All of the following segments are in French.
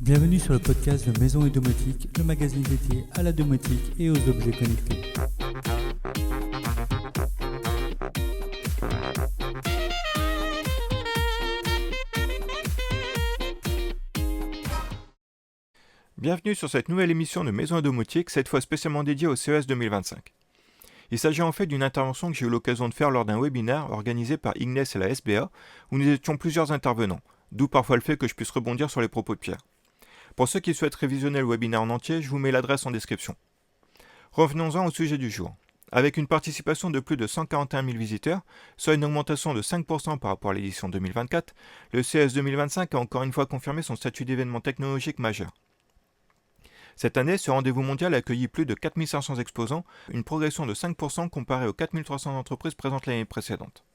Bienvenue sur le podcast de Maison et Domotique, le magazine dédié à la domotique et aux objets connectés. Bienvenue sur cette nouvelle émission de Maison et Domotique, cette fois spécialement dédiée au CES 2025. Il s'agit en fait d'une intervention que j'ai eu l'occasion de faire lors d'un webinaire organisé par Ignes et la SBA, où nous étions plusieurs intervenants, d'où parfois le fait que je puisse rebondir sur les propos de Pierre. Pour ceux qui souhaitent révisionner le webinaire en entier, je vous mets l'adresse en description. Revenons-en au sujet du jour. Avec une participation de plus de 141 000 visiteurs, soit une augmentation de 5% par rapport à l'édition 2024, le CES 2025 a encore une fois confirmé son statut d'événement technologique majeur. Cette année, ce rendez-vous mondial a accueilli plus de 4500 exposants, une progression de 5% comparée aux 4300 entreprises présentes l'année précédente.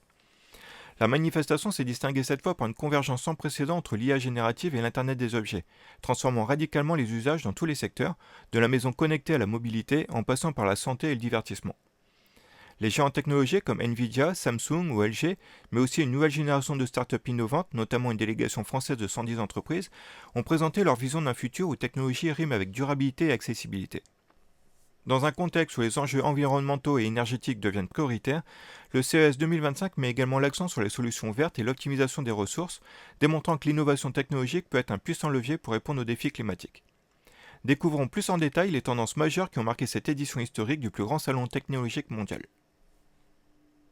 La manifestation s'est distinguée cette fois par une convergence sans précédent entre l'IA générative et l'Internet des objets, transformant radicalement les usages dans tous les secteurs, de la maison connectée à la mobilité en passant par la santé et le divertissement. Les géants technologiques comme Nvidia, Samsung ou LG, mais aussi une nouvelle génération de startups innovantes, notamment une délégation française de 110 entreprises, ont présenté leur vision d'un futur où technologie rime avec durabilité et accessibilité. Dans un contexte où les enjeux environnementaux et énergétiques deviennent prioritaires, le CES 2025 met également l'accent sur les solutions vertes et l'optimisation des ressources, démontrant que l'innovation technologique peut être un puissant levier pour répondre aux défis climatiques. Découvrons plus en détail les tendances majeures qui ont marqué cette édition historique du plus grand salon technologique mondial.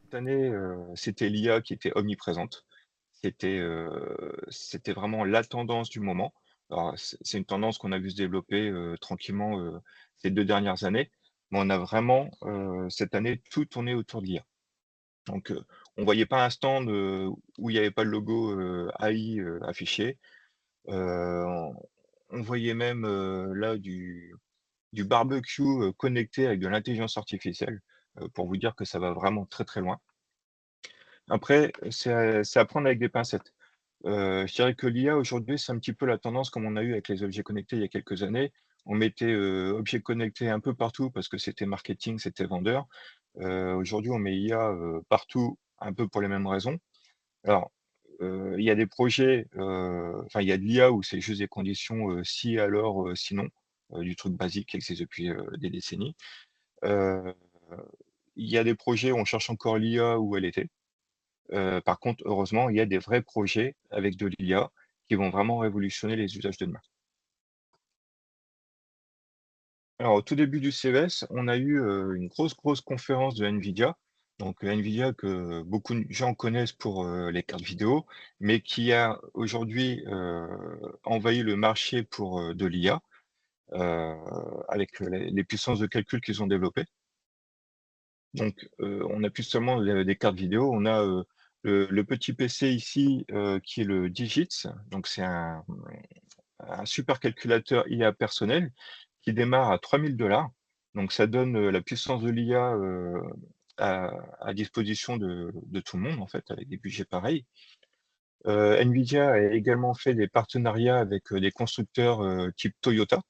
Cette année, c'était l'IA qui était omniprésente. C'était vraiment la tendance du moment. Alors c'est une tendance qu'on a vu se développer, tranquillement, ces 2 dernières années, mais on a vraiment, cette année, tout tourné autour de l'IA. Donc, on voyait pas un stand, où il y avait pas le logo, AI, affiché. On voyait même, là du barbecue, connecté avec de l'intelligence artificielle, pour vous dire que ça va vraiment très, très loin. Après, c'est à prendre avec des pincettes. Je dirais que l'IA aujourd'hui, c'est un petit peu la tendance comme on a eu avec les objets connectés il y a quelques années. On mettait, objets connectés un peu partout parce que c'était marketing, c'était vendeur. Aujourd'hui, on met IA, partout, un peu pour les mêmes raisons. Alors, il y a des projets, enfin, il y a de l'IA où c'est juste des conditions, si, alors, sinon, du truc basique qui existe depuis, des décennies. Heu, il y a des projets où on cherche encore l'IA où elle était. Par contre, heureusement, il y a des vrais projets avec de l'IA qui vont vraiment révolutionner les usages de demain. Alors, au tout début du CES, on a eu, une grosse conférence de NVIDIA. Donc, NVIDIA que beaucoup de gens connaissent pour, les cartes vidéo, mais qui a aujourd'hui, envahi le marché pour, de l'IA, heu, avec les puissances de calcul qu'ils ont développées. Donc, on n'a plus seulement des cartes vidéo, on a, le petit PC ici, qui est le Digits. Donc c'est un supercalculateur IA personnel qui démarre à 3 000 $. Donc ça donne, la puissance de l'IA, à disposition de tout le monde en fait, avec des budgets pareils. NVIDIA a également fait des partenariats avec, des constructeurs, type Toyota,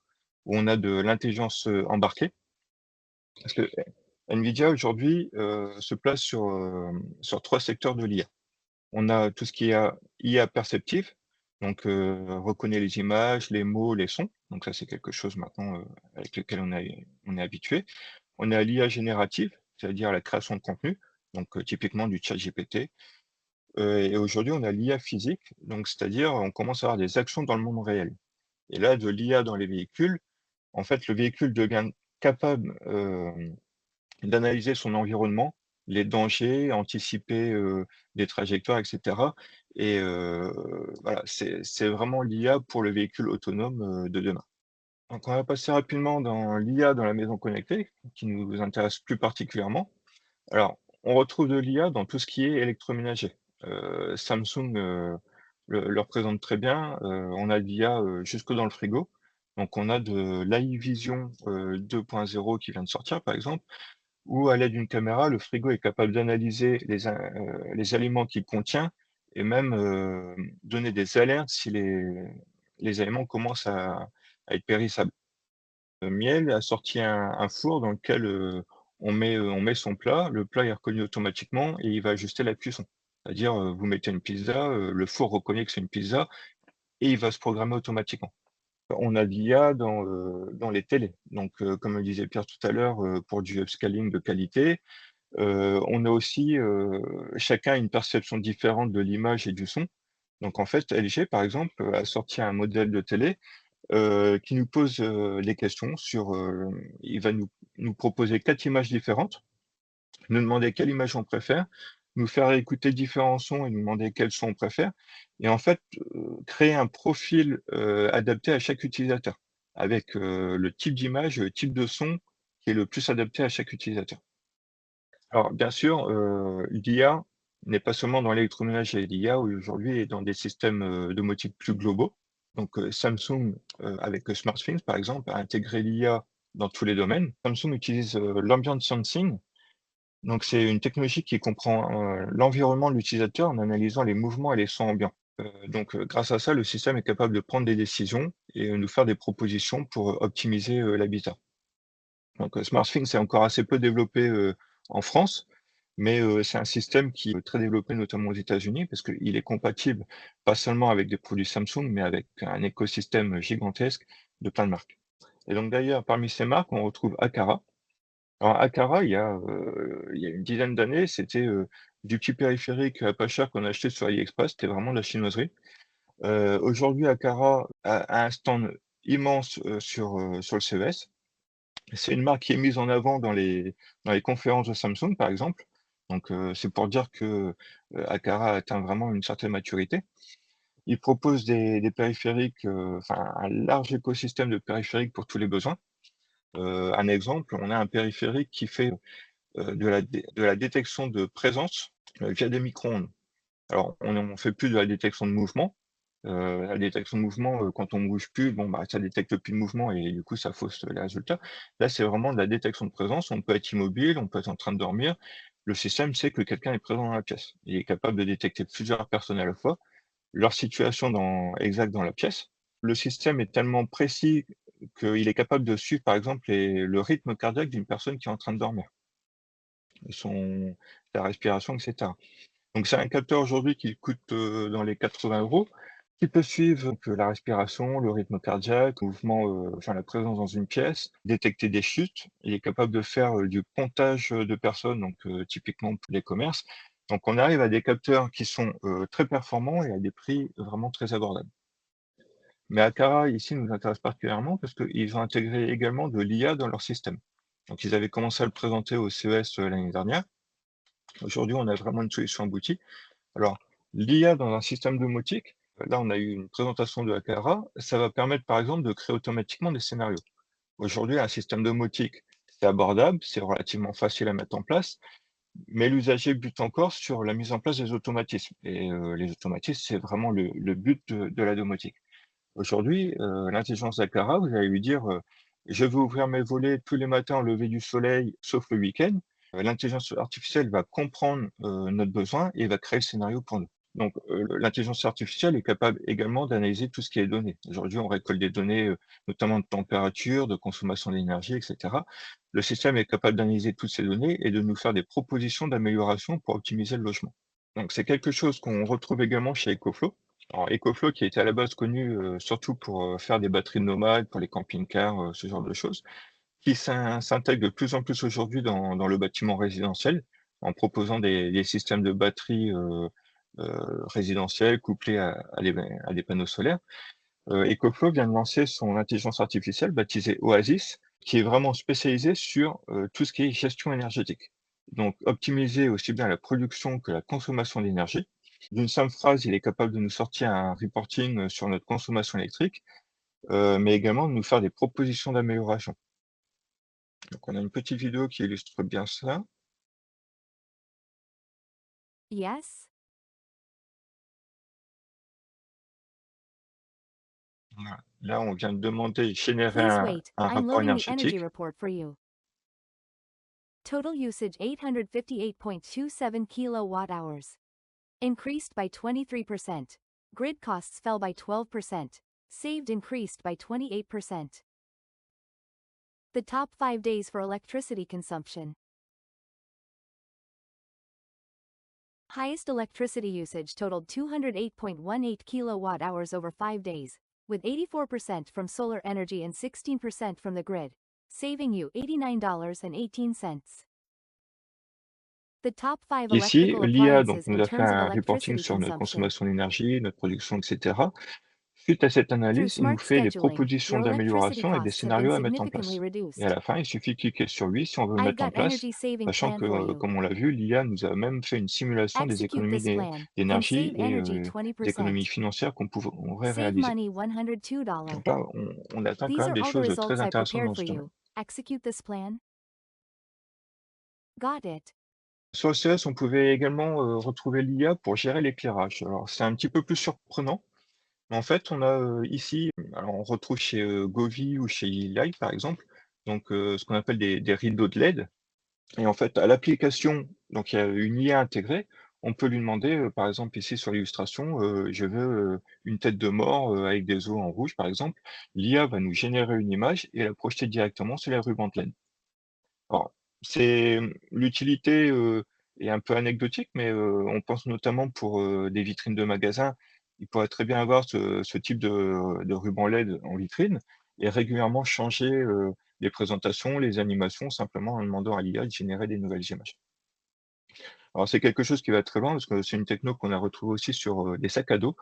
où on a de l'intelligence, embarquée. Parce que NVIDIA aujourd'hui, se place sur 3 secteurs de l'IA. On a tout ce qui est IA perceptive, donc reconnaît les images, les mots, les sons. Donc ça, c'est quelque chose maintenant, avec lequel on est habitué. On a l'IA générative, c'est-à-dire la création de contenu, donc typiquement du ChatGPT. Et aujourd'hui, on a l'IA physique, donc c'est-à-dire on commence à avoir des actions dans le monde réel. Et là, de l'IA dans les véhicules, en fait, le véhicule devient capable, d'analyser son environnement, les dangers, anticiper, des trajectoires et cetera. Et voilà, c'est vraiment l'IA pour le véhicule autonome, de demain. Donc on va passer rapidement dans l'IA dans la maison connectée, qui nous intéresse plus particulièrement. Alors, on retrouve de l'IA dans tout ce qui est électroménager. Samsung, le représente très bien. On a de l'IA, jusque dans le frigo. Donc on a de l'AI Vision, 2.0 qui vient de sortir, par exemple, où à l'aide d'une caméra, le frigo est capable d'analyser les aliments qu'il contient et même, donner des alertes si les aliments commencent à être périssables. Miel a sorti un four dans lequel, on met son plat, le plat est reconnu automatiquement et il va ajuster la cuisson. C'est-à-dire, vous mettez une pizza, le four reconnaît que c'est une pizza et il va se programmer automatiquement. On a de l'IA dans les télés. Donc, comme le disait Pierre tout à l'heure, pour du upscaling de qualité. On a aussi, chacun une perception différente de l'image et du son. Donc en fait, LG, par exemple, a sorti un modèle de télé, qui nous pose, des questions sur, il va nous proposer 4 images différentes, nous demander quelle image on préfère, nous faire écouter différents sons et nous demander quel son on préfère et en fait, créer un profil, adapté à chaque utilisateur avec, le type d'image et le type de son qui est le plus adapté à chaque utilisateur. Alors bien sûr, l'IA n'est pas seulement dans l'électroménager. L'IA aujourd'hui est dans des systèmes, domotiques plus globaux. Donc, Samsung, avec SmartThings par exemple, a intégré l'IA dans tous les domaines. Samsung utilise, l'ambient sensing. Donc c'est une technologie qui comprend, l'environnement de l'utilisateur en analysant les mouvements et les sons ambiants. Donc, grâce à ça, le système est capable de prendre des décisions et nous faire des propositions pour, optimiser, l'habitat. Donc, SmartThings est encore assez peu développé, en France, mais c'est un système qui est très développé, notamment aux États-Unis, parce qu'il est compatible pas seulement avec des produits Samsung, mais avec un écosystème gigantesque de plein de marques. Et donc d'ailleurs, parmi ces marques, on retrouve Aqara. Alors Aqara, il y a une dizaine d'années, c'était, du petit périphérique, pas cher qu'on a acheté sur AliExpress, c'était vraiment de la chinoiserie. Aujourd'hui, Aqara a un stand immense, sur le CES. C'est une marque qui est mise en avant dans les conférences de Samsung, par exemple. Donc, c'est pour dire que, Aqara a atteint vraiment une certaine maturité. Ils proposent des périphériques, enfin un large écosystème de périphériques pour tous les besoins. Un exemple, on a un périphérique qui fait, de la détection de présence, via des micro-ondes. Alors on fait plus de la détection de mouvement. La détection de mouvement, quand on bouge plus, bon, bah, ça détecte plus de mouvement et du coup, ça fausse les résultats. Là, c'est vraiment de la détection de présence. On peut être immobile, on peut être en train de dormir. Le système sait que quelqu'un est présent dans la pièce. Il est capable de détecter plusieurs personnes à la fois, leur situation exacte dans la pièce. Le système est tellement précis qu'il est capable de suivre, par exemple, le rythme cardiaque d'une personne qui est en train de dormir, son sa respiration, et cetera. Donc c'est un capteur aujourd'hui qui coûte, dans les 80 €, qui peut suivre donc, la respiration, le rythme cardiaque, le mouvement, enfin la présence dans une pièce, détecter des chutes. Il est capable de faire, du comptage, de personnes, donc typiquement pour les commerces. Donc on arrive à des capteurs qui sont, très performants et à des prix vraiment très abordables. Mais Aqara ici nous intéresse particulièrement parce qu'ils ont intégré également de l'IA dans leur système. Donc ils avaient commencé à le présenter au CES, l'année dernière. Aujourd'hui, on a vraiment une solution aboutie. Alors, l'IA dans un système domotique, là, on a eu une présentation de Aqara, ça va permettre, par exemple, de créer automatiquement des scénarios. Aujourd'hui, un système domotique, c'est abordable, c'est relativement facile à mettre en place, mais l'usager bute encore sur la mise en place des automatismes. Et les automatismes, c'est vraiment le but de la domotique. Aujourd'hui, l'intelligence d'Aqara, vous allez lui dire, «Je veux ouvrir mes volets tous les matins au lever du soleil, sauf le week-end». L'intelligence artificielle va comprendre, notre besoin et va créer le scénario pour nous. Donc, l'intelligence artificielle est capable également d'analyser tout ce qui est donné. Aujourd'hui, on récolte des données, notamment de température, de consommation d'énergie, et cetera. Le système est capable d'analyser toutes ces données et de nous faire des propositions d'amélioration pour optimiser le logement. Donc c'est quelque chose qu'on retrouve également chez EcoFlow. Alors EcoFlow qui était à la base connu, surtout pour, faire des batteries nomades pour les camping-cars, ce genre de choses, qui s'intègre de plus en plus aujourd'hui dans le bâtiment résidentiel, en proposant des systèmes de batteries, résidentiels couplés à des panneaux solaires. EcoFlow vient de lancer son intelligence artificielle baptisée Oasis, qui est vraiment spécialisée sur, tout ce qui est gestion énergétique. Donc optimiser aussi bien la production que la consommation d'énergie. D'une simple phrase, il est capable de nous sortir un reporting, sur notre consommation électrique, mais également de nous faire des propositions d'amélioration. Donc on a une petite vidéo qui illustre bien ça. Yes? Voilà. Là, on vient de demander, générer Please un wait, un I'm rapport loading the energy énergétique. report for you. Total usage 858.27 kilowatt hours. Increased by 23%. Grid costs fell by 12%. Saved increased by 28%. The top 5 days for electricity consumption. Highest electricity usage totaled 208.18 kilowatt hours over 5 days. with 84% from solar energy and 16% from the grid, saving you $89.18. The top 5 Ici, electrical l'IA donc, appliances nous in a fait terms of un reporting electricity sur notre consumption. consommation d'énergie, notre production, etc. Suite à cette Through analyse, il nous smart fait des scheduling, propositions your electricity d'amélioration et des costs have been scénarios à mettre en significantly place. Et reduced. à la fin, il suffit de cliquer sur oui si on veut le I've mettre en got place, energy saving sachant plan que, for you. comme on l'a vu, l'IA nous a même fait une simulation des Execute économies this plan. Can d'énergie save et energy des économies 20%. financières qu'on pourrait Save réaliser. money $102. Donc là, on atteint quand These même are des all the choses results très I intéressantes prepared dans for ce domaine. you. Execute this plan. Got it. Sur le CES, on pouvait également retrouver l'IA pour gérer l'éclairage. Alors, c'est un petit peu plus surprenant. Mais en fait, on a ici, alors on retrouve chez Govee ou chez Light par exemple, donc ce qu'on appelle des rideaux de LED. Et en fait, à l'application, donc il y a une IA intégrée. On peut lui demander, par exemple, ici sur l'illustration, je veux une tête de mort avec des os en rouge, par exemple. L'IA va nous générer une image et la projeter directement sur les rubans de LED. Alors, l'utilité est un peu anecdotique, mais on pense notamment pour des vitrines de magasins. Il pourrait très bien avoir ce type de ruban LED en vitrine et régulièrement changer les présentations, les animations, simplement en demandant à l'IA de générer des nouvelles images. Alors, c'est quelque chose qui va très loin parce que c'est une techno qu'on a retrouvée aussi sur des sacs à dos.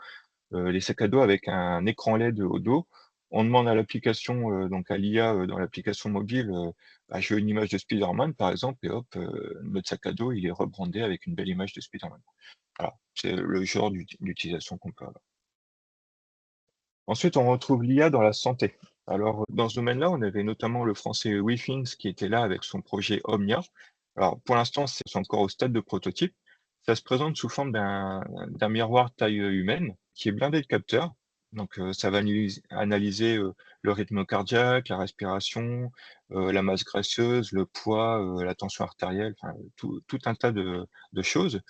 Les sacs à dos avec un écran LED au dos. On demande à l'application, donc à l'IA, dans l'application mobile, bah, je veux une image de Spider-Man, par exemple, et hop, notre sac à dos, il est rebrandé avec une belle image de Spider-Man. Voilà, c'est le genre d'utilisation qu'on peut avoir. Ensuite, on retrouve l'IA dans la santé. Alors, dans ce domaine-là, on avait notamment le français WeThings qui était là avec son projet Omnia. Alors, pour l'instant, c'est encore au stade de prototype. Ça se présente sous forme d'un miroir taille humaine qui est blindé de capteurs. Donc, ça va analyser le rythme cardiaque, la respiration, la masse graisseuse, le poids, la tension artérielle, enfin, tout un tas de choses.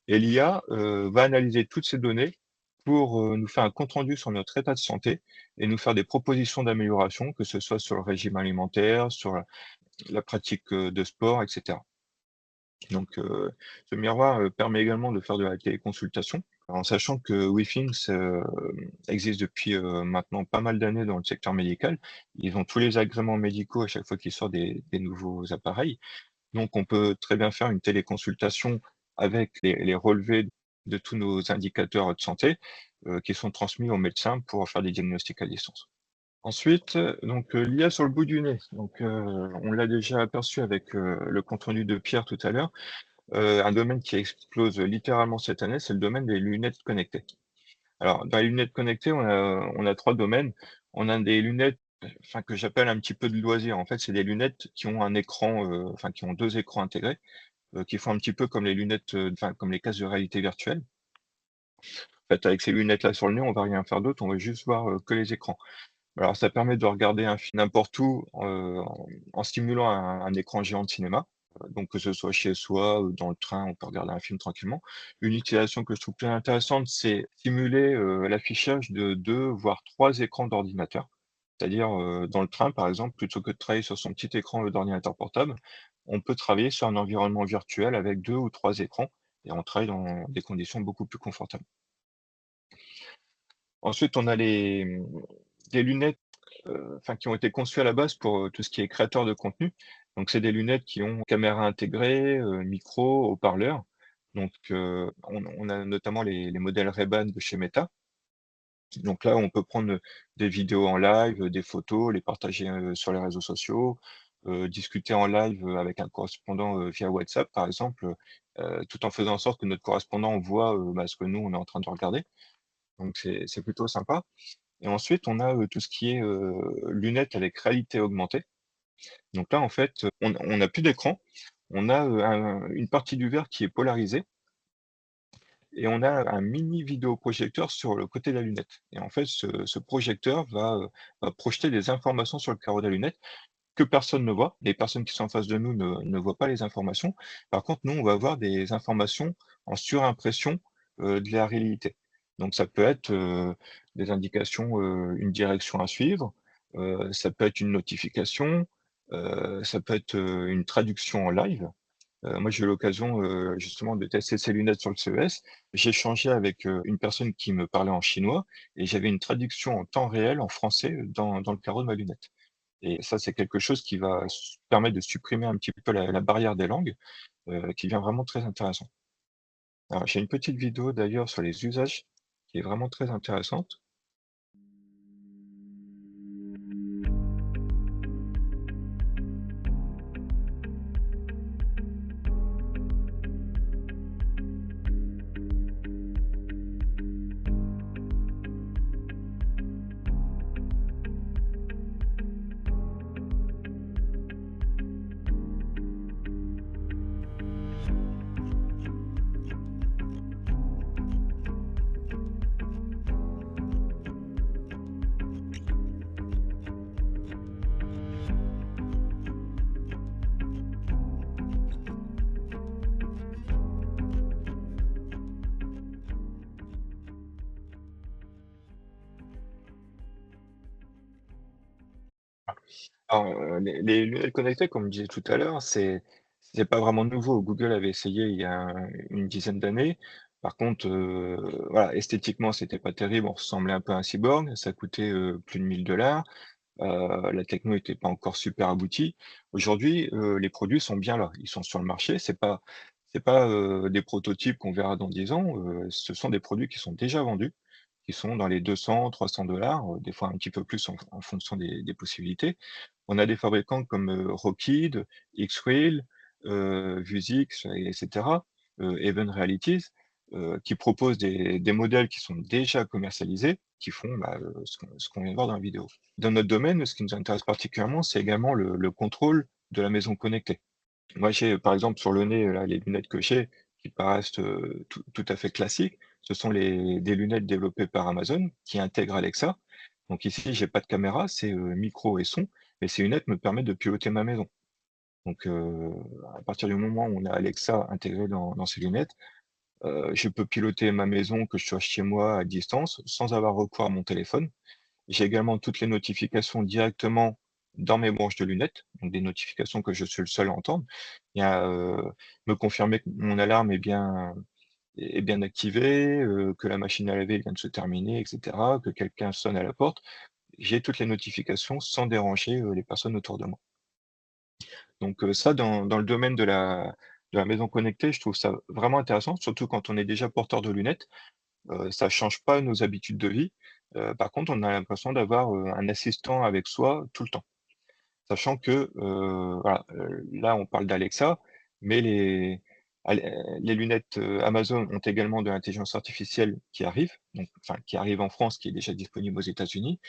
Et l'IA va analyser toutes ces données pour nous faire un compte-rendu sur notre état de santé et nous faire des propositions d'amélioration, que ce soit sur le régime alimentaire, sur la pratique de sport, etc. Donc, ce miroir permet également de faire de la téléconsultation, en sachant que WeThings existe depuis maintenant pas mal d'années dans le secteur médical. Ils ont tous les agréments médicaux à chaque fois qu'ils sortent des nouveaux appareils. Donc, on peut très bien faire une téléconsultation avec les relevés de tous nos indicateurs de santé qui sont transmis aux médecins pour faire des diagnostics à distance. Ensuite, donc l'IA sur le bout du nez. Donc, on l'a déjà aperçu avec le compte-rendu de Pierre tout à l'heure. Un domaine qui explose littéralement cette année, c'est le domaine des lunettes connectées. Alors, dans les lunettes connectées, on a 3 domaines. On a des lunettes, enfin, que j'appelle un petit peu de loisir. En fait, c'est des lunettes qui ont un écran, enfin, qui ont 2 écrans intégrés, qui font un petit peu comme les lunettes, enfin, comme les casques de réalité virtuelle. En fait, avec ces lunettes-là sur le nez, on va rien faire d'autre, on va juste voir que les écrans. Alors, ça permet de regarder un film n'importe où en stimulant un écran géant de cinéma. Donc, que ce soit chez soi ou dans le train, on peut regarder un film tranquillement. Une utilisation que je trouve plus intéressante, c'est simuler l'affichage de 2 voire 3 écrans d'ordinateur. C'est-à-dire, dans le train, par exemple, plutôt que de travailler sur son petit écran d'ordinateur portable, on peut travailler sur un environnement virtuel avec 2 ou 3 écrans et on travaille dans des conditions beaucoup plus confortables. Ensuite, on a des lunettes enfin, qui ont été conçues à la base pour tout ce qui est créateur de contenu. Donc, c'est des lunettes qui ont caméra intégrée, micro, haut-parleur. Donc, on a notamment les modèles Ray-Ban de chez Meta. Donc là, on peut prendre des vidéos en live, des photos, les partager sur les réseaux sociaux, discuter en live avec un correspondant via WhatsApp, par exemple, tout en faisant en sorte que notre correspondant voit bah, ce que nous, on est en train de regarder. Donc, c'est plutôt sympa. Et ensuite, on a tout ce qui est lunettes avec réalité augmentée. Donc là, en fait, on n'a plus d'écran. On a une partie du verre qui est polarisée et on a un mini vidéoprojecteur sur le côté de la lunette. Et en fait, ce projecteur va projeter des informations sur le carreau de la lunette que personne ne voit. Les personnes qui sont en face de nous ne voient pas les informations. Par contre, nous, on va avoir des informations en surimpression de la réalité. Donc, ça peut être des indications, une direction à suivre, ça peut être une notification, ça peut être une traduction en live. Moi, j'ai eu l'occasion, justement de tester ces lunettes sur le CES. J'ai échangé avec, une personne qui me parlait en chinois et j'avais une traduction en temps réel en français dans le carreau de ma lunette et ça, c'est quelque chose qui va permettre de supprimer un petit peu la barrière des langues, qui devient vraiment très intéressant. Alors, j'ai une petite vidéo d'ailleurs sur les usages qui est vraiment très intéressante. Alors, les lunettes connectées, comme je disais tout à l'heure, c'est pas vraiment nouveau. Google avait essayé il y a une dizaine d'années. Par contre, voilà, esthétiquement, c'était pas terrible, on ressemblait un peu à un cyborg, ça coûtait, plus de 1 000 $. La techno était pas encore super aboutie. Aujourd'hui, les produits sont bien là, ils sont sur le marché. C'est pas, des prototypes qu'on verra dans 10 ans, ce sont des produits qui sont déjà vendus, qui sont dans les 200-300 $, des fois un petit peu plus en fonction des possibilités. On a des fabricants comme, Rockheed, X-Wheel, Vuzix et cetera, Even Realities, qui proposent des modèles qui sont déjà commercialisés, qui font, bah, ce qu'on vient de voir dans la vidéo. Dans notre domaine, ce qui nous intéresse particulièrement, c'est également le contrôle de la maison connectée. Moi, j'ai, par exemple, sur le nez, là, les lunettes que j'ai, qui paraissent, tout à fait classiques, ce sont des lunettes développées par Amazon qui intègrent Alexa. Donc ici, j'ai pas de caméra, c'est, micro et son, mais ces lunettes me permettent de piloter ma maison. Donc, à partir du moment où on a Alexa intégré dans ces lunettes, je peux piloter ma maison, que je sois chez moi, à distance, sans avoir recours à mon téléphone. J'ai également toutes les notifications directement dans mes branches de lunettes, donc des notifications que je suis le seul à entendre. Il y a, me confirmer que mon alarme est bien activée, que la machine à laver vient de se terminer et cetera, que quelqu'un sonne à la porte. J'ai toutes les notifications sans déranger, les personnes autour de moi. Donc, ça dans le domaine de la maison connectée, je trouve ça vraiment intéressant, surtout quand on est déjà porteur de lunettes. Ça change pas nos habitudes de vie. Par contre, on a l'impression d'avoir, un assistant avec soi tout le temps. Sachant que, voilà, là, on parle d'Alexa, mais les lunettes, Amazon ont également de l'intelligence artificielle qui arrive, donc enfin, qui arrive en France, qui est déjà disponible aux États-Unis.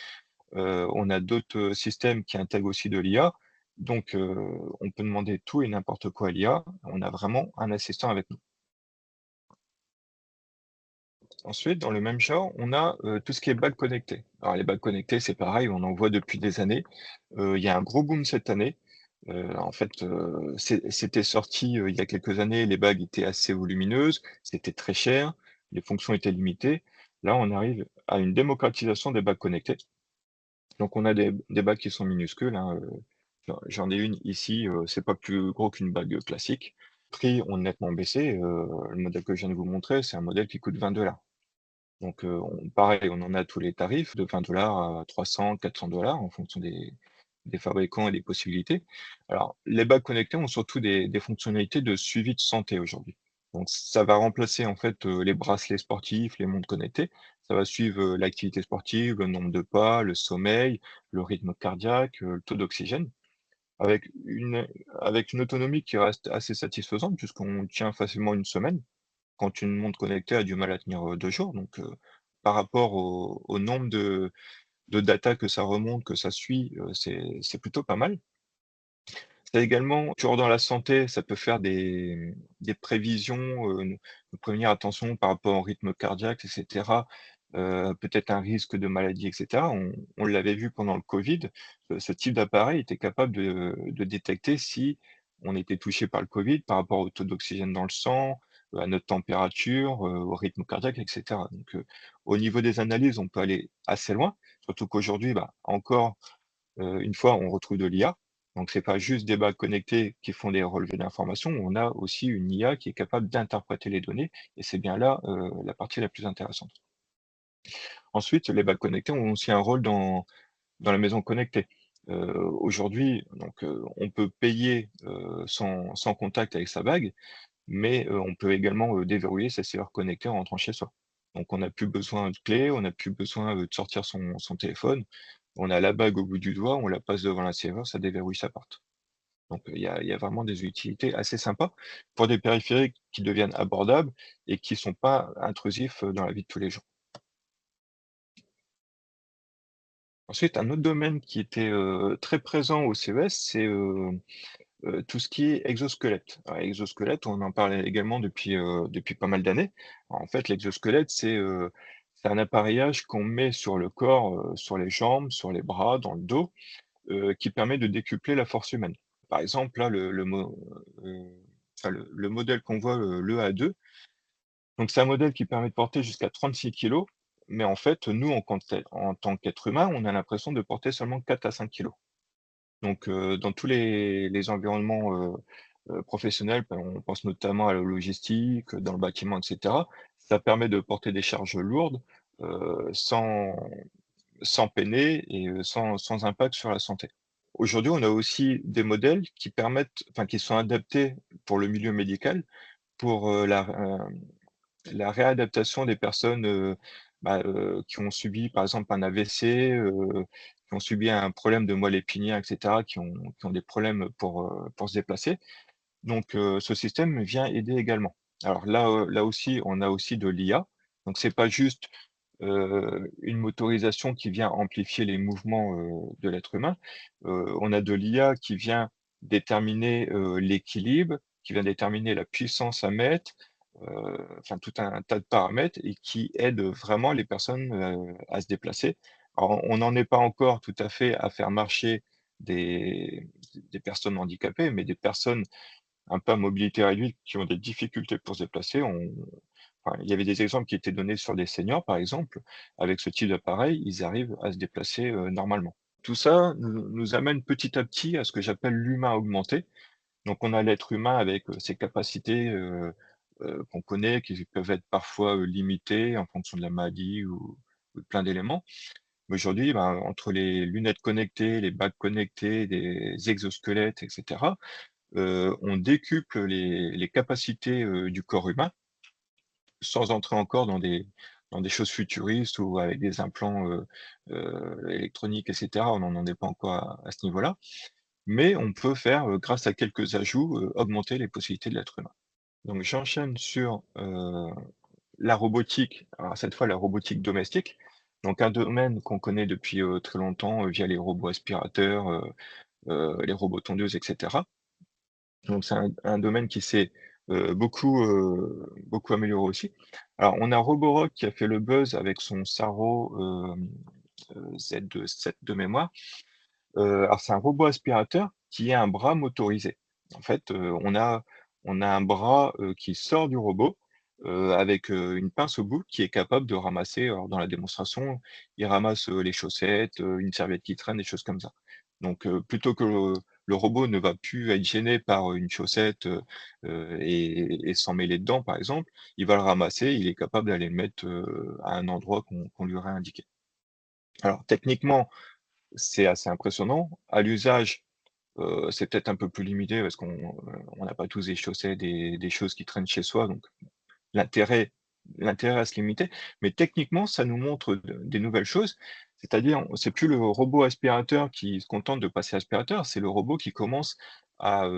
On a d'autres, systèmes qui intègrent aussi de l'IA, donc on peut demander tout et n'importe quoi à l'IA. On a vraiment un assistant avec nous. Ensuite, dans le même genre, on a, tout ce qui est bagues connectées. Alors les bagues connectées, c'est pareil, on en voit depuis des années. Il y a un gros boom cette année. En fait, c'était sorti, il y a quelques années, les bagues étaient assez volumineuses, c'était très cher, les fonctions étaient limitées. Là, on arrive à une démocratisation des bagues connectées. Donc on a des bagues qui sont minuscules, hein, j'en ai une ici, c'est pas plus gros qu'une bague classique. Prix ont nettement baissé, le modèle que je viens de vous montrer, c'est un modèle qui coûte 20 $. Donc, pareil, on en a tous les tarifs de 20 à 300-400 $ en fonction des fabricants et des possibilités. Alors, les bagues connectées ont surtout des fonctionnalités de suivi de santé aujourd'hui. Donc ça va remplacer en fait, les bracelets sportifs, les montres connectées. Ça va suivre, l'activité sportive, le nombre de pas, le sommeil, le rythme cardiaque, le taux d'oxygène, avec une autonomie qui reste assez satisfaisante puisqu'on tient facilement une semaine quand une montre connectée a du mal à tenir, 2 jours, donc par rapport au nombre de data que ça remonte, que ça suit, c'est plutôt pas mal. C'est également toujours dans la santé, ça peut faire des prévisions, nous prévenir attention par rapport au rythme cardiaque et cetera, peut-être un risque de maladie et cetera. On l'avait vu pendant le covid, ce type d'appareil était capable de détecter si on était touché par le covid par rapport au taux d'oxygène dans le sang, à notre température, au rythme cardiaque et cetera. Donc, au niveau des analyses, on peut aller assez loin, surtout qu'aujourd'hui, bah, encore, une fois, on retrouve de l'IA. Donc, c'est pas juste des bacs connectés qui font des relevés d'informations, on a aussi une IA qui est capable d'interpréter les données, et c'est bien là la partie la plus intéressante. Ensuite, les bacs connectés ont aussi un rôle dans la maison connectée. Aujourd'hui, donc, on peut payer sans contact avec sa bague, mais on peut également déverrouiller sa serrure connectée en rentrant chez soi. Donc, on n'a plus besoin de clé, on n'a plus besoin de sortir son téléphone. On a la bague au bout du doigt, on la passe devant la serrure, ça déverrouille sa porte. Donc, il y a vraiment des utilités assez sympas pour des périphériques qui deviennent abordables et qui sont pas intrusifs dans la vie de tous les jours. Ensuite, un autre domaine qui était très présent au CES, c'est tout ce qui est exosquelette. Alors, exosquelette, on en parle également depuis pas mal d'années. En fait, l'exosquelette, c'est un appareillage qu'on met sur le corps, sur les jambes, sur les bras, dans le dos, qui permet de décupler la force humaine. Par exemple, là, enfin, le modèle qu'on voit, le A2, donc c'est un modèle qui permet de porter jusqu'à 36 kilos, mais en fait, nous, en tant qu'être humain, on a l'impression de porter seulement 4 à 5 kilos. Donc, dans tous les environnements, professionnels, ben, on pense notamment à la logistique, dans le bâtiment et cetera. Ça permet de porter des charges lourdes, sans peiner et sans impact sur la santé. Aujourd'hui, on a aussi des modèles qui permettent enfin, qui sont adaptés pour le milieu médical, pour, la réadaptation des personnes, qui ont subi, par exemple, un AVC, qui ont subi un problème de moelle épinière et cetera, qui ont des problèmes pour se déplacer. Donc ce système vient aider également. Alors là aussi, on a aussi de l'IA. Donc c'est pas juste, une motorisation qui vient amplifier les mouvements, de l'être humain. On a de l'IA qui vient déterminer, l'équilibre, qui vient déterminer la puissance à mettre, enfin tout un tas de paramètres et qui aident vraiment les personnes, à se déplacer. Alors on n'en est pas encore tout à fait à faire marcher des des personnes handicapées, mais des personnes un peu à mobilité réduite qui ont des difficultés pour se déplacer. Enfin, il y avait des exemples qui étaient donnés sur des seniors, par exemple. Avec ce type d'appareil, ils arrivent à se déplacer normalement. Tout ça nous amène petit à petit à ce que j'appelle l'humain augmenté. Donc, on a l'être humain avec ses capacités qu'on connaît, qui peuvent être parfois limitées en fonction de la maladie ou de plein d'éléments. Mais aujourd'hui, ben, entre les lunettes connectées, les bagues connectées, des exosquelettes, etc., on décuple les capacités, du corps humain, sans entrer encore dans des choses futuristes ou avec des implants, électroniques et cetera. On n'en est pas encore à ce niveau-là. Mais on peut faire, grâce à quelques ajouts, augmenter les possibilités de l'être humain. Donc j'enchaîne sur, la robotique, alors cette fois la robotique domestique. Donc un domaine qu'on connaît depuis, très longtemps, via les robots aspirateurs, les robots tondeuses et cetera. Donc c'est un domaine qui s'est, beaucoup amélioré aussi. Alors on a Roborock qui a fait le buzz avec son Saro, Z7 de mémoire. Alors c'est un robot aspirateur qui a un bras motorisé. En fait, on a un bras, qui sort du robot, avec, une pince au bout qui est capable de ramasser alors dans la démonstration, il ramasse, les chaussettes, une serviette qui traîne, des choses comme ça. Donc, plutôt que le robot ne va plus être gêné par une chaussette, et s'en mêler dedans, par exemple, il va le ramasser, il est capable d'aller le mettre, à un endroit qu'on lui aurait indiqué. Alors techniquement, c'est assez impressionnant. À l'usage, c'est peut-être un peu plus limité parce on n'a pas tous des chaussettes, des choses qui traînent chez soi, donc l'intérêt l'intérêt à se limiter. Mais techniquement, ça nous montre des nouvelles choses. C'est-à-dire, c'est plus le robot aspirateur qui se contente de passer aspirateur, c'est le robot qui commence à,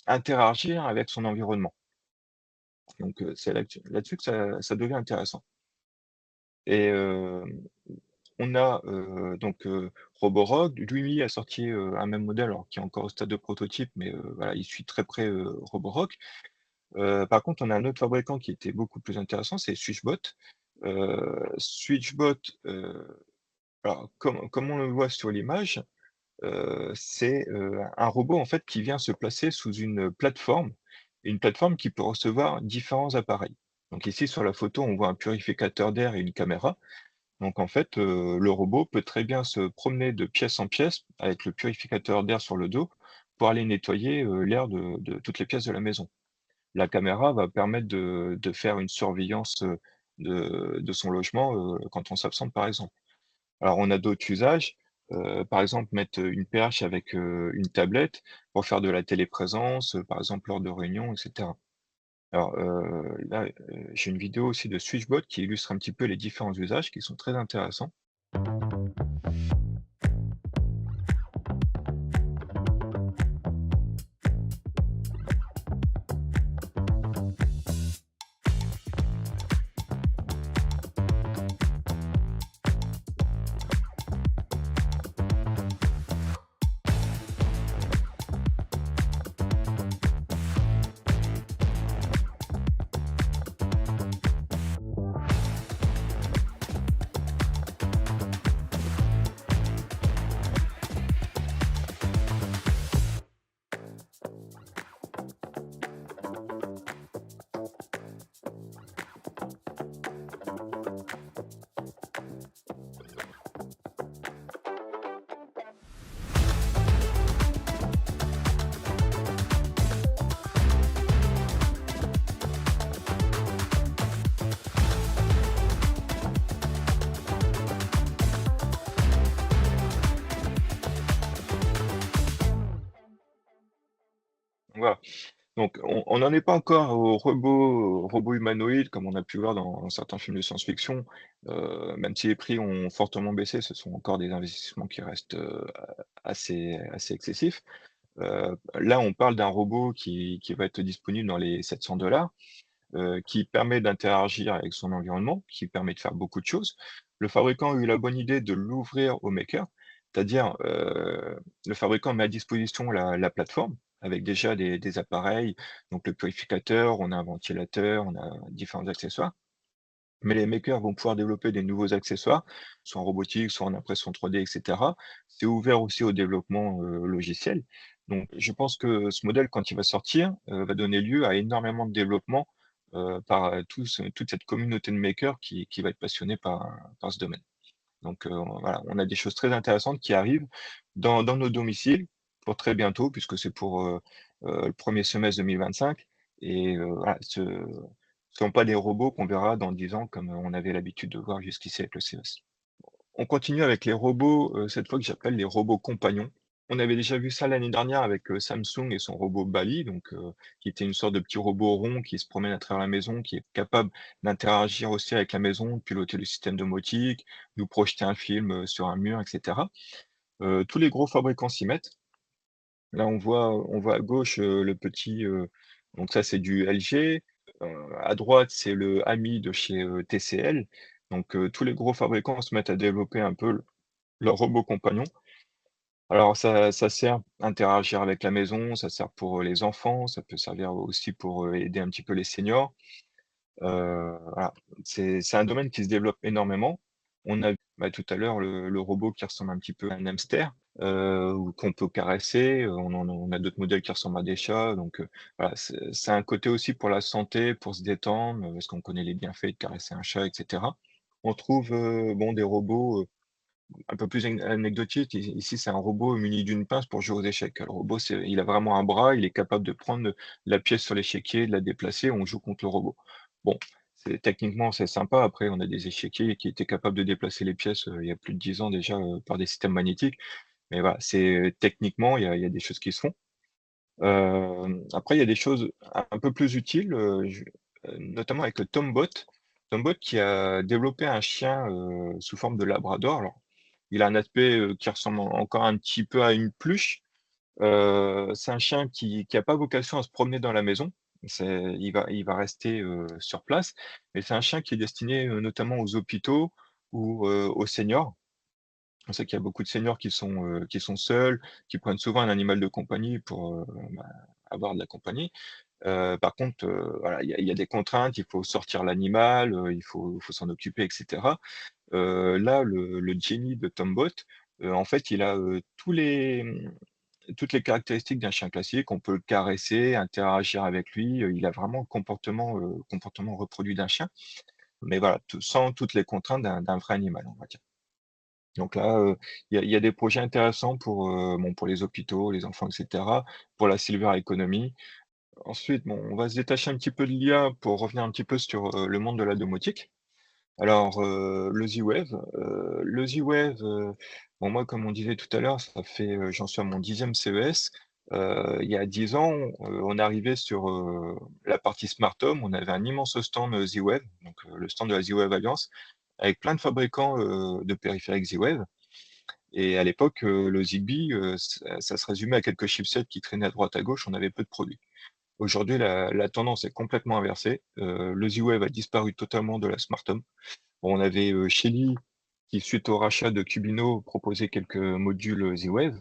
interagir avec son environnement. Donc, c'est là-dessus que ça devient intéressant. Et on a, donc, Roborock. Lui a sorti, un même modèle, alors qui est encore au stade de prototype, mais voilà, il suit très près, Roborock. Par contre, on a un autre fabricant qui était beaucoup plus intéressant, c'est Switchbot. Switchbot, alors comme on le voit sur l'image, c'est, un robot en fait qui vient se placer sous une plateforme qui peut recevoir différents appareils. Donc ici sur la photo, on voit un purificateur d'air et une caméra. Donc en fait, le robot peut très bien se promener de pièce en pièce avec le purificateur d'air sur le dos pour aller nettoyer, l'air de toutes les pièces de la maison. La caméra va permettre de faire une surveillance, de son logement, quand on s'absente, par exemple. Alors on a d'autres usages, par exemple mettre une perche avec, une tablette pour faire de la téléprésence, par exemple lors de réunions et cetera. Alors, là, j'ai une vidéo aussi de Switchbot qui illustre un petit peu les différents usages qui sont très intéressants. Voilà. Donc on n'en est pas encore aux robots humanoïdes comme on a pu voir dans certains films de science-fiction, même si les prix ont fortement baissé, ce sont encore des investissements qui restent, assez excessifs. Là, on parle d'un robot qui va être disponible dans les 700 qui permet d'interagir avec son environnement, qui permet de faire beaucoup de choses. Le fabricant a eu la bonne idée de l'ouvrir aux makers, c'est-à-dire, le fabricant met à disposition la plateforme avec déjà des appareils, donc le purificateur, on a un ventilateur, on a différents accessoires. Mais les makers vont pouvoir développer des nouveaux accessoires, soit en robotique, soit en impression 3D et cetera. C'est ouvert aussi au développement, logiciel. Donc je pense que ce modèle, quand il va sortir, va donner lieu à énormément de développement, par, toute cette communauté de makers qui va être passionnée par ce domaine. Donc, voilà, on a des choses très intéressantes qui arrivent dans nos domiciles pour très bientôt puisque c'est pour, le 1er semestre 2025 et voilà, ce sont pas des robots qu'on verra dans 10 ans comme on avait l'habitude de voir jusqu'ici avec le CES. On continue avec les robots, cette fois que j'appelle les robots compagnons. On avait déjà vu ça l'année dernière avec, Samsung et son robot Bali, donc qui était une sorte de petit robot rond qui se promène à travers la maison, qui est capable d'interagir aussi avec la maison, de piloter le système domotique, nous projeter un film, sur un mur et cetera. Tous les gros fabricants s'y mettent. Là, on voit à gauche, le petit, donc ça, c'est du LG. À droite, c'est le Ami de chez, TCL. Donc, tous les gros fabricants se mettent à développer un peu leur robot compagnon. Alors ça sert à interagir avec la maison, ça sert pour, les enfants, ça peut servir aussi pour, aider un petit peu les seniors. Voilà, c'est un domaine qui se développe énormément. On a vu, bah, tout à l'heure le robot qui ressemble un petit peu à un hamster, ou qu'on peut caresser, on a d'autres modèles qui ressemblent à des chats, donc voilà, c'est un côté aussi pour la santé, pour se détendre, parce qu'on connaît les bienfaits de caresser un chat et cetera. On trouve, bon, des robots, un peu plus anecdotique, ici, c'est un robot muni d'une pince pour jouer aux échecs. Le robot, il a vraiment un bras, il est capable de prendre la pièce sur l'échiquier, de la déplacer, on joue contre le robot. Bon, techniquement, c'est sympa. Après, on a des échiquiers qui étaient capables de déplacer les pièces, il y a plus de 10 ans déjà, par des systèmes magnétiques. Mais voilà, techniquement, il y a des choses qui se font. Après, il y a des choses un peu plus utiles, notamment avec le Tombot. Tombot qui a développé un chien, sous forme de labrador. Alors, il a un aspect, qui ressemble encore un petit peu à une peluche. C'est un chien qui a pas vocation à se promener dans la maison. Il va rester, sur place, mais c'est un chien qui est destiné, notamment aux hôpitaux ou, aux seniors. On sait qu'il y a beaucoup de seniors qui sont seuls, qui prennent souvent un animal de compagnie pour, bah, avoir de la compagnie. Par contre, voilà, il y a des contraintes, il faut sortir l'animal, il faut s'en occuper et cetera. Là, le Genie de Tombot, en fait, il a, toutes les caractéristiques d'un chien classique. On peut le caresser, interagir avec lui, il a vraiment le comportement reproduit d'un chien. mais voilà, sans toutes les contraintes d'un vrai animal, on va dire. Donc là, il y a des projets intéressants pour les hôpitaux, les enfants, et cetera, pour la silver economy. Ensuite, bon, on va se détacher un petit peu de l'IA pour revenir un petit peu sur, le monde de la domotique. Alors, le Z-Wave, bon, moi, comme on disait tout à l'heure, ça fait, j'en suis à mon 10e CES. Il y a 10 ans, on arrivait sur, la partie Smart Home, on avait un immense stand, Z-Wave, donc le stand de la Z-Wave Alliance, avec plein de fabricants, de périphériques Z-Wave. Et à l'époque, le Zigbee, ça se résumait à quelques chipsets qui traînaient à droite à gauche, on avait peu de produits. Aujourd'hui, la tendance est complètement inversée. Le Z-Wave a disparu totalement de la Smart Home. Bon, on avait, Shelly qui, suite au rachat de Qubino, proposait quelques modules, Z-Wave,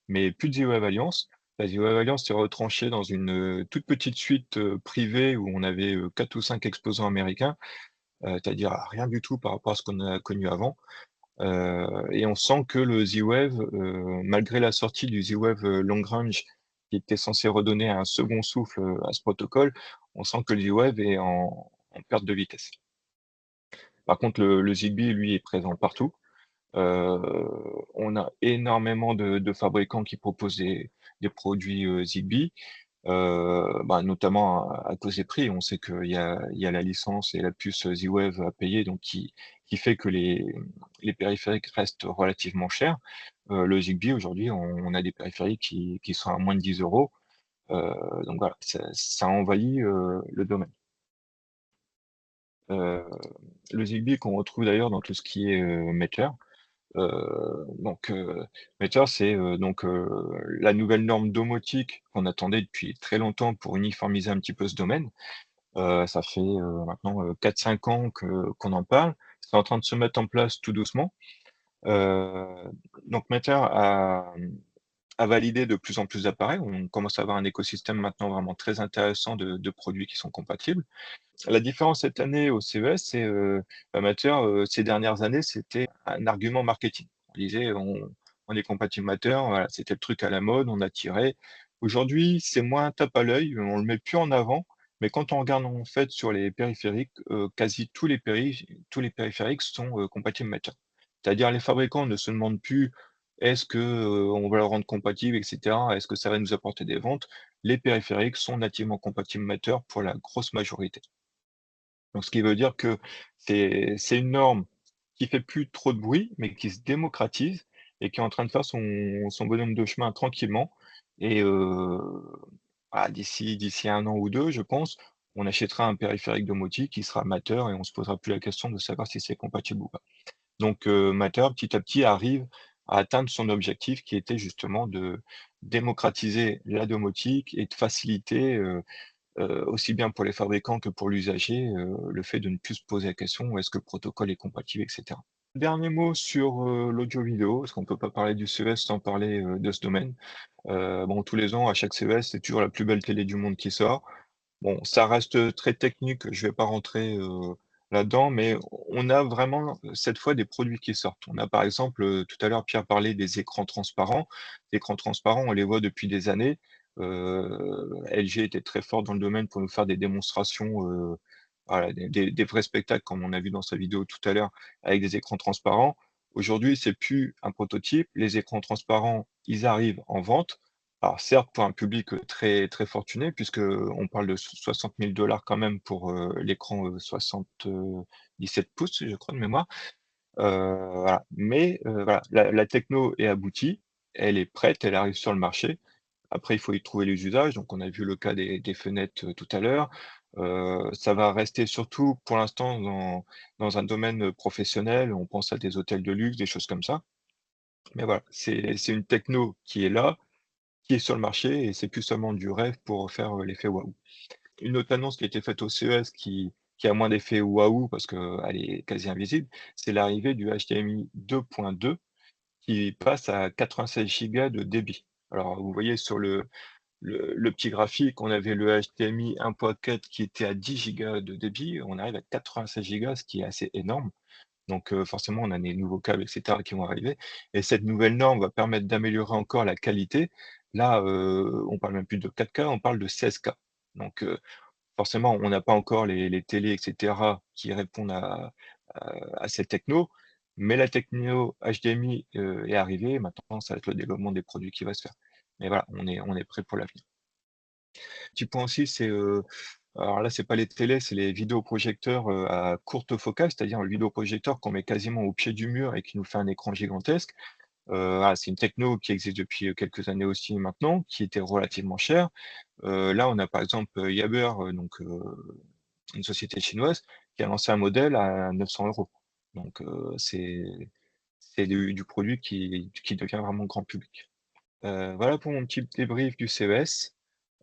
mais plus de Z-Wave Alliance. La Z-Wave Alliance s'est retranchée dans une, toute petite suite, privée où on avait, 4 ou 5 exposants américains, c'est-à-dire rien du tout par rapport à ce qu'on a connu avant. Et on sent que le Z-Wave, malgré la sortie du Z-Wave, Long Range, qui était censé redonner un second souffle, à ce protocole, on sent que le Z-Wave est en perte de vitesse. Par contre, le Zigbee, lui, est présent partout. Heu, on a énormément de fabricants qui proposent des produits, Zigbee, notamment à cause des prix. On sait qu'il y a la licence et la puce Z-Wave à payer, donc qui fait que les périphériques restent relativement chers. Le Zigbee, aujourd'hui, on a des périphériques qui sont à moins de 10 €, donc voilà, ça envahit, le domaine. Heu, le Zigbee qu'on retrouve d'ailleurs dans tout ce qui est, Matter. Donc Matter, c'est, la nouvelle norme domotique qu'on attendait depuis très longtemps pour uniformiser un petit peu ce domaine. Ça fait, maintenant, 4-5 ans qu'on en parle. C'est en train de se mettre en place tout doucement. Heu, donc Matter a validé de plus en plus d'appareils. On commence à avoir un écosystème maintenant vraiment très intéressant de produits qui sont compatibles. La différence cette année au CES, c'est, Matter, ces dernières années, c'était un argument marketing. On disait: «On est compatible Matter», voilà, c'était le truc à la mode, on attirait. Aujourd'hui, c'est moins tape à l'œil, on le met plus en avant, mais quand on regarde en fait sur les périphériques, quasi tous les périphériques sont, compatibles Matter. C'est-à-dire les fabricants ne se demandent plus: «Est-ce que, on va le rendre compatible et cetera? Est-ce que ça va nous apporter des ventes?» Les périphériques sont nativement compatibles Matter pour la grosse majorité. Donc ce qui veut dire que c'est une norme qui fait plus trop de bruit, mais qui se démocratise et qui est en train de faire son bonhomme de chemin tranquillement et d'ici 1 an ou 2, je pense, on achètera un périphérique domotique qui sera Matter et on se posera plus la question de savoir si c'est compatible ou pas. Donc Matter, petit à petit, arrive à atteindre son objectif qui était justement de démocratiser la domotique et de faciliter, aussi bien pour les fabricants que pour l'usager, le fait de ne plus se poser la question: «Est-ce que le protocole est compatible?» et cetera. Dernier mot sur, l'audio vidéo, parce qu'on ne peut pas parler du CES sans parler, de ce domaine. Bon, tous les ans, à chaque CES, c'est toujours la plus belle télé du monde qui sort. Bon, ça reste, très technique, je vais pas rentrer, là-dedans, mais on a vraiment, cette fois des produits qui sortent. On a par exemple, tout à l'heure Pierre parlait des écrans transparents. Les écrans transparents, on les voit depuis des années. LG était très fort dans le domaine pour nous faire des démonstrations, voilà, des vrais spectacles comme on a vu dans sa vidéo tout à l'heure avec des écrans transparents. Aujourd'hui, c'est plus un prototype. Les écrans transparents, ils arrivent en vente. Alors certes, pour un public, très, très fortuné puisque on parle de 60 000 quand même pour, l'écran, 77 pouces, je crois de mémoire. Voilà, mais voilà, la techno est aboutie, elle est prête, elle arrive sur le marché. Après, il faut y trouver les usages, donc on a vu le cas des fenêtres, tout à l'heure. Ça va rester surtout pour l'instant dans un domaine, professionnel. On pense à des hôtels de luxe, des choses comme ça. Mais voilà, c'est une techno qui est là, qui est sur le marché et c'est plus seulement du rêve pour faire, l'effet waouh. Une autre annonce qui a été faite au CES qui a moins d'effet waouh parce qu'elle est quasi invisible, c'est l'arrivée du HDMI 2.2 qui passe à 96 gigas de débit. Alors vous voyez sur le petit graphique, on avait le HDMI 1.4 qui était à 10 gigas de débit, on arrive à 96 gigas, ce qui est assez énorme. Donc forcément, on a des nouveaux câbles et cetera qui vont arriver et cette nouvelle norme va permettre d'améliorer encore la qualité. Là, on parle même plus de 4K, on parle de 16K. Donc forcément, on n'a pas encore les télés, et cetera, qui répondent à cette techno, mais la techno HDMI, est arrivée. Maintenant, ça va être le développement des produits qui va se faire. Mais voilà, on est prêt pour l'avenir. Petit point aussi, c'est, alors là, c'est pas les télés, c'est les vidéoprojecteurs, à courte focale, c'est-à-dire le vidéoprojecteur qu'on met quasiment au pied du mur et qui nous fait un écran gigantesque. Voilà, c'est une techno qui existe depuis, quelques années aussi maintenant, qui était relativement chère. Là, on a par exemple, Yaber, donc une société chinoise qui a lancé un modèle à 900 €. Donc c'est du produit qui devient vraiment grand public. Voilà pour mon petit débrief du CES.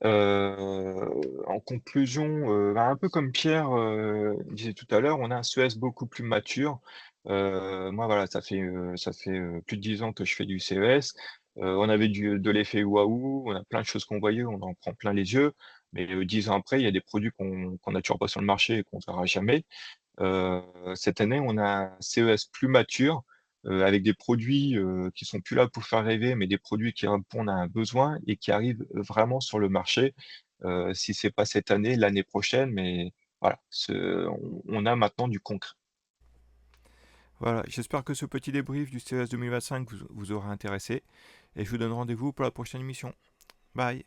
En conclusion, bah, un peu comme Pierre, disait tout à l'heure, on a un CES beaucoup plus mature. Moi voilà, ça fait plus de 10 ans que je fais du CES. On avait de l'effet waouh, on a plein de choses qu'on voyait, on en prend plein les yeux, mais 10 ans après, il y a des produits qu'on a toujours pas sur le marché et qu'on verra jamais. Heu, cette année, on a un CES plus mature, avec des produits, qui sont plus là pour faire rêver, mais des produits qui répondent à un besoin et qui arrivent vraiment sur le marché. Si c'est pas cette année, l'année prochaine, mais voilà, on a maintenant du concret. Voilà, j'espère que ce petit débrief du CES 2025 vous aura intéressé et je vous donne rendez-vous pour la prochaine émission. Bye.